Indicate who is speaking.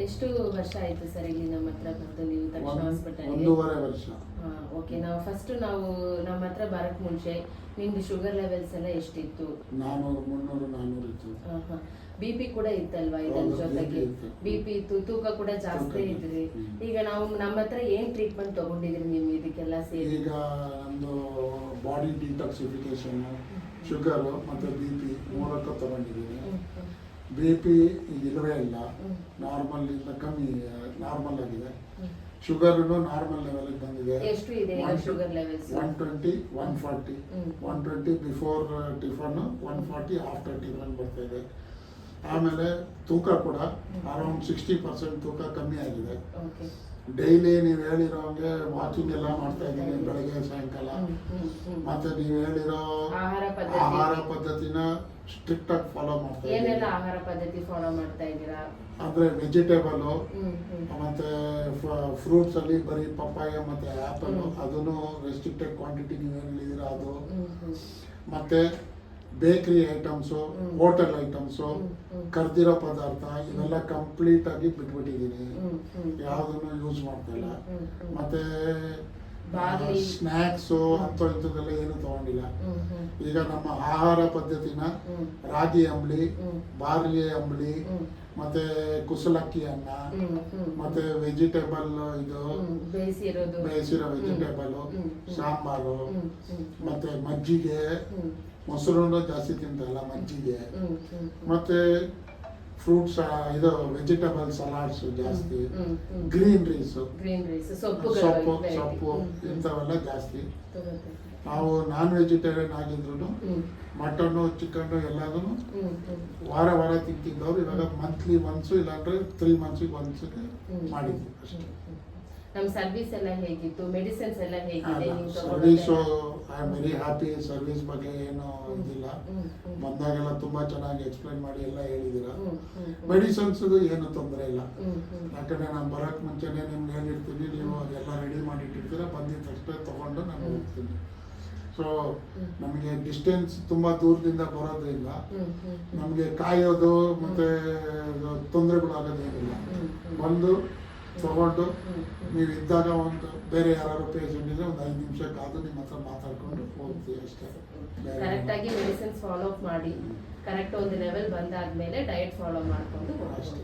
Speaker 1: ಎಷ್ಟು ವರ್ಷ ಆಯ್ತು ಸರ್ ಇಲ್ಲಿ ನಮ್ಮ ಹತ್ರ ಬಂದು ನೀವು ತಕ್ಷಣ ಹಾಸ್ಪಿಟಲ್?
Speaker 2: 1.5 ವರ್ಷ.
Speaker 1: ಓಕೆ. ನಾವು ನಮ್ಮ ಹತ್ರ ಬರಕ್ ಮುಂಚೆ ನಿಮ್ದು ಶುಗರ್ ಲೆವೆಲ್ಸ್ ಎಲ್ಲ ಎಷ್ಟಿತ್ತು?
Speaker 2: 400 300 400 ಇತ್ತು.
Speaker 1: BP ಕೂಡ ಇತ್ತಲ್ವಾ ಇದರ ಜೊತೆಗೆ? BP ಇತ್ತು, ತೂಕ ಕೂಡ ಜಾಸ್ತಿ ಇದ್ರಿ. ಈಗ ನಾವು ನಮ್ಮ ಹತ್ರ ಏನ್ ಟ್ರೀಟ್ಮೆಂಟ್ ತಗೊಂಡಿದ್ರಿ ನೀವು ಇದಕ್ಕೆಲ್ಲ ಸೇರಿ?
Speaker 2: ಈಗ ನಮ್ದು ಬಾಡಿ ಡಿಟಾಕ್ಸಿಫಿಕೇಶನ್, ಶುಗರ್ ಮತ್ತೆ BP ಮೂರಕ್ಕೂ ತಗೊಂಡಿದ್ದೀನಿ. BP ಇಲ್ಲವೇ ಇಲ್ಲ, ನಾರ್ಮಲ್ ಇಂದ ಕಮ್ಮಿ, ನಾರ್ಮಲ್ ಆಗಿದೆ. ಶುಗರ್ ನಾರ್ಮಲ್ ಲೆವೆಲ್ ಬಂದಿದೆ.
Speaker 1: ಎಷ್ಟು ಇದೆ ಈಗ sugar levels?
Speaker 2: 120 140. 120 before tiffin, 140 after tiffin ಬರ್ತಾ ಇದೆ. ಆಮೇಲೆ ತೂಕ ಕೂಡ ಅರೌಂಡ್ 60% ತೂಕ ಕಮ್ಮಿ ಆಗಿದೆ. ಡೈಲಿ ನೀವು ಹೇಳಿರೋ ಹಂಗೆ ವಾಕಿಂಗ್ ಎಲ್ಲ ಮಾಡ್ತಾ ಇದ್ದೀನಿ, ಬೆಳಗ್ಗೆ ಸಾಯಂಕಾಲ. ಮತ್ತೆ ನೀವು ಹೇಳಿರೋ ಆಹಾರ ಪದ್ಧತಿನ ಸ್ಟ್ರಿಕ್ಟ್ ಆಗಿ ಫಾಲೋ ಮಾಡ್ತಾ ಇದ್ದೀನಿ.
Speaker 1: ಏನೆಲ್ಲ ಆಹಾರ ಪದ್ಧತಿ ಫಾಲೋ ಮಾಡ್ತಾ ಇದ್ದೀರಾ?
Speaker 2: ಅಂದ್ರೆ ವೆಜಿಟೇಬಲ್ ಮತ್ತೆ ಫ್ರೂಟ್ಸ್ ಅಲ್ಲಿ ಬರೀ ಪಪ್ಪಾಯ ಮತ್ತೆ ಆಪಲ್, ಅದನ್ನು ರೆಸ್ಟ್ರಿಕ್ಟೆಡ್ ಕ್ವಾಂಟಿಟಿ ನೀವು ಹೇಳಿದ್ದೀರಾ ಅದು. ಮತ್ತೆ ಬೇಕರಿ ಐಟಮ್ಸು, ಹೋಟೆಲ್ ಐಟಮ್ಸು, ಕರ್ದಿರೋ ಪದಾರ್ಥ ಇವೆಲ್ಲ ಕಂಪ್ಲೀಟ್ ಆಗಿ ಬಿಟ್ಬಿಟ್ಟಿದ್ದೀನಿ, ಯಾವುದನ್ನು ಯೂಸ್ ಮಾಡ್ತಾ ಇಲ್ಲ. ಮತ್ತೆ ಸ್ನ್ಯಾಕ್ಸು ಇಂಥದ್ದೆಲ್ಲ ಏನು ತಗೊಂಡಿಲ್ಲ. ಈಗ ನಮ್ಮ ಆಹಾರ ಪದ್ಧತಿನ ರಾಗಿ ಅಂಬಲಿ, ಬಾರ್ಲಿ ಅಂಬಲಿ, ಮತ್ತೆ ಕುಸಲಕ್ಕಿ ಅನ್ನ, ಮತ್ತೆ ವೆಜಿಟೇಬಲ್ ಇದು ಬೇಯಿಸಿರೋ ವೆಜಿಟೇಬಲ್ ಸಾಂಬಾರು, ಮತ್ತೆ ಮಜ್ಜಿಗೆ, ಮೊಸರು ಜಾಸ್ತಿ ತಿಂತಲ್ಲ, ಮಜ್ಜಿಗೆ, ಮತ್ತೆ ಫ್ರೂಟ್ಸ್, ಇದು ವೆಜಿಟೇಬಲ್ ಸಲಾಡ್ಸ್ ಜಾಸ್ತಿ, ಗ್ರೀನ್ರೀಸ್, ಸೊಪ್ಪು ಇಂಥವೆಲ್ಲ ಜಾಸ್ತಿ. ನಾವು ನಾನ್ ವೆಜಿಟೇರಿಯನ್ ಆಗಿದ್ರು ಮಟನ್ನು ಚಿಕನ್ನು ಎಲ್ಲದನ್ನು ವಾರ ತಿಂತಿದ್ದವ್ರು ಇವಾಗ ಮಂತ್ಲಿ ಒನ್ಸ್, ಇಲ್ಲಾಂದ್ರೆ 3 ಮಂತ್ಸಿಗೆ ಒನ್ಸ್ಗೆ ಮಾಡಿದ್ವಿ ಅಷ್ಟೇ.
Speaker 1: ನಮ್ಮ ಸರ್ವಿಸ್ ಎಲ್ಲ ಹೇಗಿತ್ತು? ಮೆಡಿಸಿನ್ಸ್ ಎಲ್ಲ ಹೇಗಿದೆ?
Speaker 2: Service I am very happy. Service ಬಗ್ಗೆ ಏನು ಇದಿಲ್ಲ, ಬಂದಾಗೆಲ್ಲ ತುಂಬಾ ಚೆನ್ನಾಗಿ ಎಕ್ಸ್ಪ್ಲೈನ್ ಮಾಡಿ ಎಲ್ಲ ಹೇಳಿದ್ದೀರಾ. ಮೆಡಿಸಿನ್ಸ್ ಏನು ತೊಂದರೆ ಇಲ್ಲ, ಯಾಕಂದ್ರೆ ನಾನು ಬರೋಕ್ ಮುಂಚೆನೆ ನಿಮ್ಗೆ ಹೇಳಿರ್ತೀನಿ, ನೀವು ಅದೆಲ್ಲ ರೆಡಿ ಮಾಡಿಟ್ಟಿರ್ತೀರ, ಬಂದಿದ ತಕ್ಷಣ ತಗೊಂಡು ನಾನು ಹೋಗ್ತೀನಿ. ಸೊ ನಮಗೆ ಡಿಸ್ಟೆನ್ಸ್ ತುಂಬಾ ದೂರದಿಂದ ಬರೋದ್ರಿಂದ ನಮಗೆ ಕಾಯೋದು ಮತ್ತೆ ತೊಂದರೆಗಳಾಗೋದೇನಿಲ್ಲ. ಬಂದು ತಗೊಂಡು ನೀವು ಇದ್ದಾಗ ಒಂದು ಬೇರೆ ಯಾರು ಪೇಷಂಟ್ ಇದ್ರೆ ಒಂದು 5 ನಿಮಿಷ ಕಾದು ನಿಮ್ಮ ಹತ್ರ ಮಾತಾಡ್ಕೊಂಡು ಹೋಗ್ತೀವಿ ಅಷ್ಟೇ.
Speaker 1: ಕರೆಕ್ಟ್ ಆಗಿ ಮೆಡಿಸಿನ್ಸ್ ಫಾಲೋ ಅಪ್ ಮಾಡಿ, ಕರೆಕ್ಟ್ ಒಂದು ಲೆವೆಲ್ ಬಂದಾದ್ಮೇಲೆ ಡಯಟ್ ಫಾಲೋ ಮಾಡ್ಕೊಂಡು
Speaker 2: ಅಷ್ಟೇ.